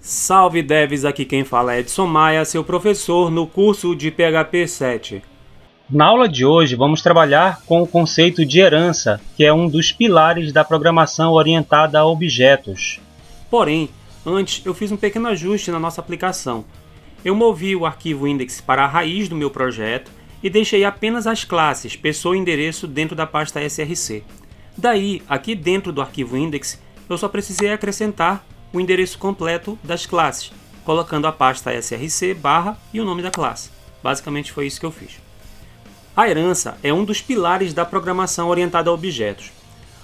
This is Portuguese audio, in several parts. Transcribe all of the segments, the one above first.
Salve devs, aqui quem fala é Edson Maia, seu professor no curso de PHP 7. Na aula de hoje vamos trabalhar com o conceito de herança, que é um dos pilares da programação orientada a objetos. Porém, antes eu fiz um pequeno ajuste na nossa aplicação. Eu movi o arquivo index para a raiz do meu projeto e deixei apenas as classes pessoa e endereço dentro da pasta src. Daí, aqui dentro do arquivo index, eu só precisei acrescentar o endereço completo das classes, colocando a pasta src barra e o nome da classe. Basicamente foi isso que eu fiz. A herança é um dos pilares da programação orientada a objetos.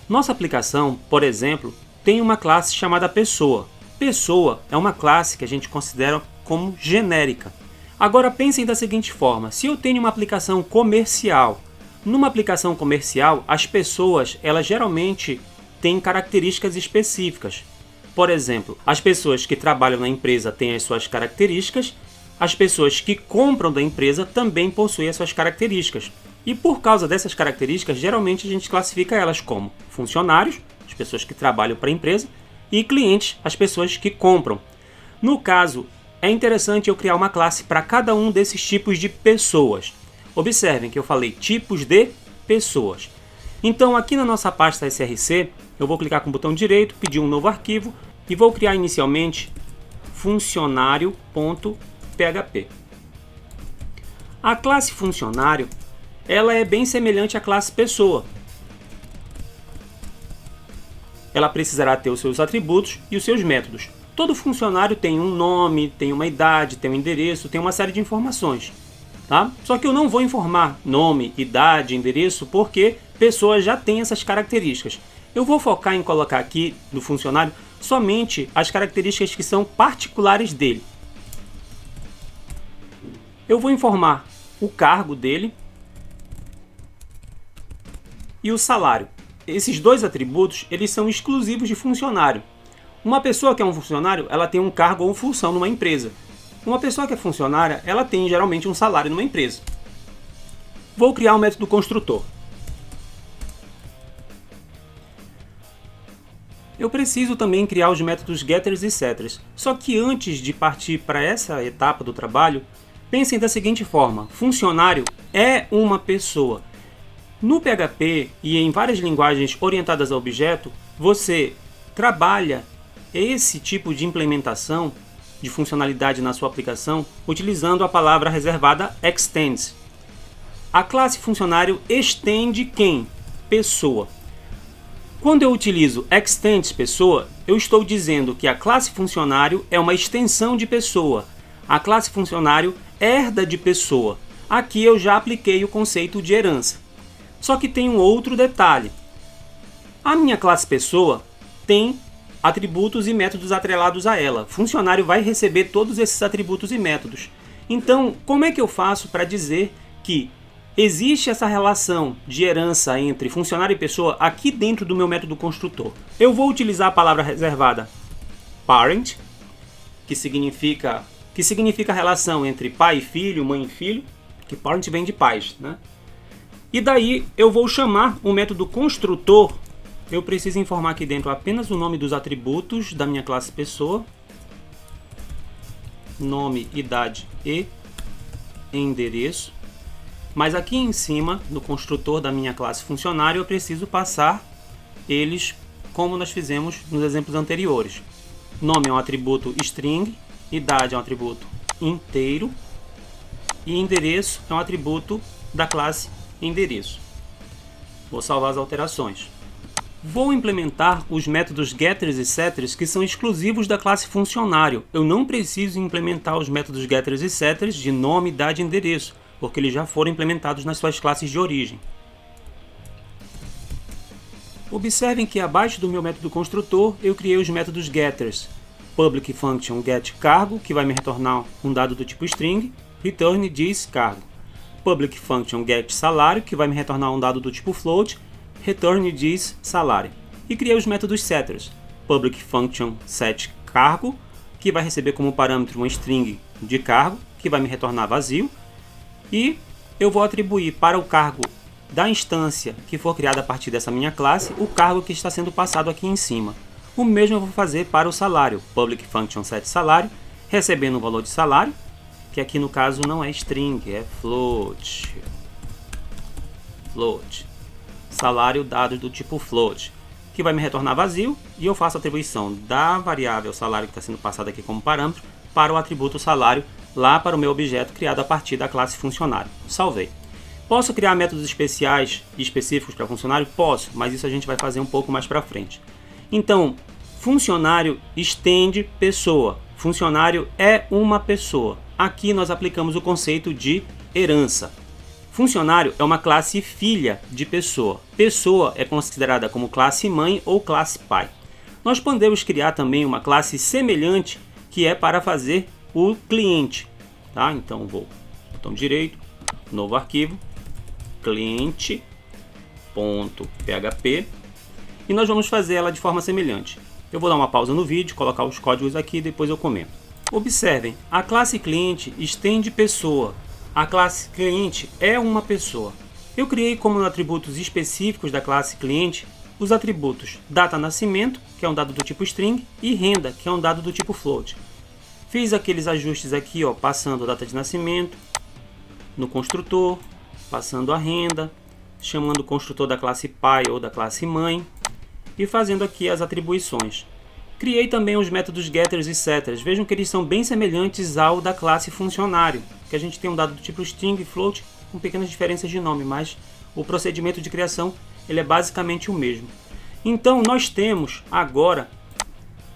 Nossa aplicação, por exemplo, tem uma classe chamada pessoa. Pessoa é uma classe que a gente considera como genérica. Agora pensem da seguinte forma: se eu tenho uma aplicação comercial, numa aplicação comercial, as pessoas elas geralmente têm características específicas. Por exemplo, as pessoas que trabalham na empresa têm as suas características, as pessoas que compram da empresa também possuem as suas características. E por causa dessas características, geralmente a gente classifica elas como funcionários, as pessoas que trabalham para a empresa, e clientes, as pessoas que compram. No caso, é interessante eu criar uma classe para cada um desses tipos de pessoas. Observem que eu falei tipos de pessoas. Então aqui na nossa pasta src, eu vou clicar com o botão direito, pedir um novo arquivo e vou criar inicialmente funcionário.php. A classe funcionário, ela é bem semelhante à classe pessoa. Ela precisará ter os seus atributos e os seus métodos. Todo funcionário tem um nome, tem uma idade, tem um endereço, tem uma série de informações. Tá? Só que eu não vou informar nome, idade, endereço, porque pessoa já tem essas características. Eu vou focar em colocar aqui no funcionário somente as características que são particulares dele. Eu vou informar o cargo dele e o salário. Esses dois atributos, eles são exclusivos de funcionário. Uma pessoa que é um funcionário, ela tem um cargo ou função numa empresa. Uma pessoa que é funcionária, ela tem geralmente um salário numa empresa. Vou criar um método construtor. Eu preciso também criar os métodos getters e setters. Só que antes de partir para essa etapa do trabalho, pensem da seguinte forma: funcionário é uma pessoa. No PHP e em várias linguagens orientadas a objeto, você trabalha esse tipo de implementação de funcionalidade na sua aplicação utilizando a palavra reservada extends. A classe funcionário estende quem? Pessoa. Quando eu utilizo extends pessoa, eu estou dizendo que a classe funcionário é uma extensão de pessoa. A classe funcionário herda de pessoa. Aqui eu já apliquei o conceito de herança. Só que tem um outro detalhe. A minha classe pessoa tem atributos e métodos atrelados a ela. Funcionário vai receber todos esses atributos e métodos. Então, como é que eu faço para dizer que existe essa relação de herança entre funcionário e pessoa aqui dentro do meu método construtor? Eu vou utilizar a palavra reservada parent, que significa a relação entre pai e filho, mãe e filho, que parent vem de pais, né? E daí eu vou chamar o método construtor. Eu preciso informar aqui dentro apenas o nome dos atributos da minha classe pessoa, nome, idade e endereço. Mas aqui em cima, no construtor da minha classe funcionário, eu preciso passar eles como nós fizemos nos exemplos anteriores. Nome é um atributo string, idade é um atributo inteiro e endereço é um atributo da classe endereço. Vou salvar as alterações. Vou implementar os métodos getters e setters que são exclusivos da classe funcionário. Eu não preciso implementar os métodos getters e setters de nome, idade e endereço, porque eles já foram implementados nas suas classes de origem. Observem que abaixo do meu método construtor eu criei os métodos getters. Public function getCargo, que vai me retornar um dado do tipo string, return diz cargo. Public function getSalário, que vai me retornar um dado do tipo float, return diz salário. E criei os métodos setters. Public function setCargo, que vai receber como parâmetro uma string de cargo, que vai me retornar vazio. E eu vou atribuir para o cargo da instância que for criada a partir dessa minha classe, o cargo que está sendo passado aqui em cima. O mesmo eu vou fazer para o salário, public function set salário, recebendo um valor de salário, que aqui no caso não é string, é float. Salário dado do tipo float, que vai me retornar vazio, e eu faço a atribuição da variável salário que está sendo passada aqui como parâmetro para o atributo salário lá para o meu objeto criado a partir da classe funcionário. Salvei. Posso criar métodos especiais e específicos para funcionário? Posso, mas isso a gente vai fazer um pouco mais para frente. Então, funcionário estende pessoa. Funcionário é uma pessoa. Aqui nós aplicamos o conceito de herança. Funcionário é uma classe filha de pessoa. Pessoa é considerada como classe mãe ou classe pai. Nós podemos criar também uma classe semelhante, que é para fazer o cliente. Tá? Então vou botão direito, novo arquivo, cliente.php, e nós vamos fazer ela de forma semelhante. Eu vou dar uma pausa no vídeo, colocar os códigos aqui e depois eu comento. Observem, a classe cliente estende pessoa. A classe cliente é uma pessoa. Eu criei como atributos específicos da classe cliente os atributos data nascimento, que é um dado do tipo string, e renda, que é um dado do tipo float. Fiz aqueles ajustes aqui, ó, passando a data de nascimento no construtor, passando a renda, chamando o construtor da classe pai ou da classe mãe e fazendo aqui as atribuições. Criei também os métodos getters e setters. Vejam que eles são bem semelhantes ao da classe funcionário, que a gente tem um dado do tipo string e float com pequenas diferenças de nome, mas o procedimento de criação ele é basicamente o mesmo. Então nós temos agora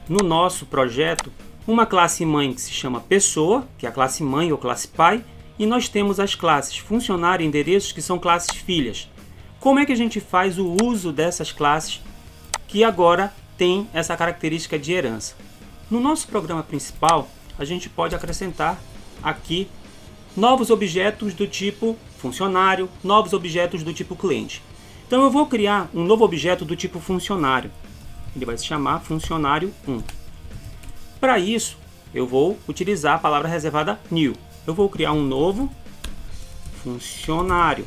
no nosso projeto uma classe mãe que se chama pessoa, que é a classe mãe ou classe pai, e nós temos as classes funcionário e endereços, que são classes filhas. Como é que a gente faz o uso dessas classes que agora tem essa característica de herança? No nosso programa principal, a gente pode acrescentar aqui novos objetos do tipo funcionário, novos objetos do tipo cliente. Então eu vou criar um novo objeto do tipo funcionário. Ele vai se chamar funcionário1. Para isso, eu vou utilizar a palavra reservada new. Eu vou criar um novo funcionário.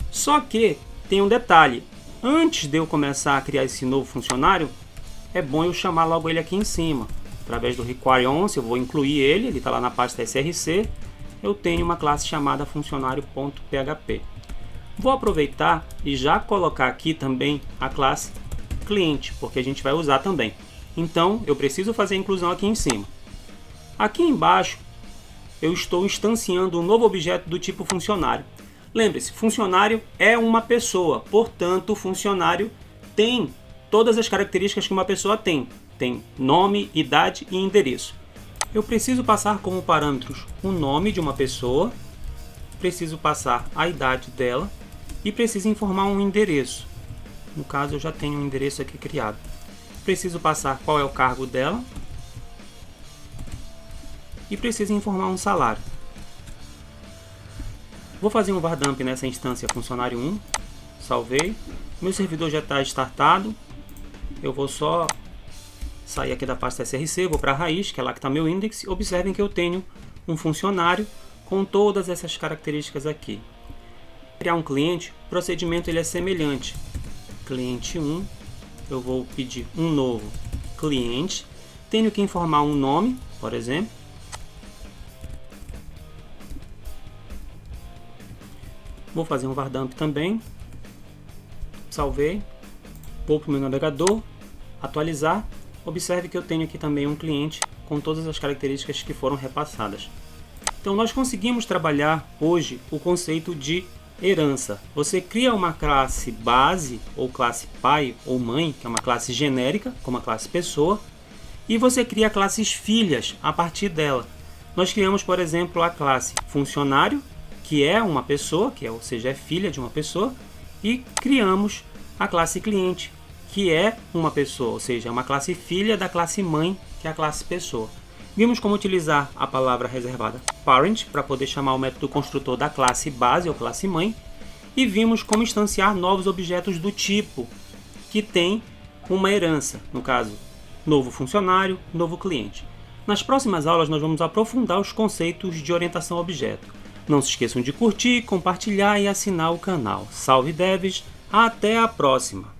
Só que tem um detalhe. Antes de eu começar a criar esse novo funcionário, é bom eu chamar logo ele aqui em cima. Através do require_once, eu vou incluir ele está lá na pasta src. Eu tenho uma classe chamada funcionário.php. Vou aproveitar e já colocar aqui também a classe cliente, porque a gente vai usar também. Então, eu preciso fazer a inclusão aqui em cima. Aqui embaixo, eu estou instanciando um novo objeto do tipo funcionário. Lembre-se, funcionário é uma pessoa, portanto, funcionário tem todas as características que uma pessoa tem. Tem nome, idade e endereço. Eu preciso passar como parâmetros o nome de uma pessoa, preciso passar a idade dela e preciso informar um endereço. No caso, eu já tenho um endereço aqui criado. Preciso passar qual é o cargo dela e preciso informar um salário. Vou fazer um var dump nessa instância funcionário1, salvei, meu servidor já está startado, eu vou só sair aqui da pasta src, vou para a raiz, que é lá que está meu index. Observem que eu tenho um funcionário com todas essas características aqui. Criar um cliente, o procedimento ele é semelhante. Cliente 1, eu vou pedir um novo cliente, tenho que informar um nome, por exemplo. Vou fazer um var dump também, salvei, vou para o meu navegador, atualizar. Observe que eu tenho aqui também um cliente com todas as características que foram repassadas. Então nós conseguimos trabalhar hoje o conceito de herança. Você cria uma classe base, ou classe pai ou mãe, que é uma classe genérica, como a classe pessoa, e você cria classes filhas a partir dela. Nós criamos, por exemplo, a classe funcionário, que é uma pessoa, ou seja, é filha de uma pessoa, e criamos a classe cliente, que é uma pessoa, ou seja, é uma classe filha da classe mãe, que é a classe pessoa. Vimos como utilizar a palavra reservada parent para poder chamar o método construtor da classe base ou classe mãe, e vimos como instanciar novos objetos do tipo que tem uma herança, no caso, novo funcionário, novo cliente. Nas próximas aulas nós vamos aprofundar os conceitos de orientação a objeto. Não se esqueçam de curtir, compartilhar e assinar o canal. Salve devs, até a próxima!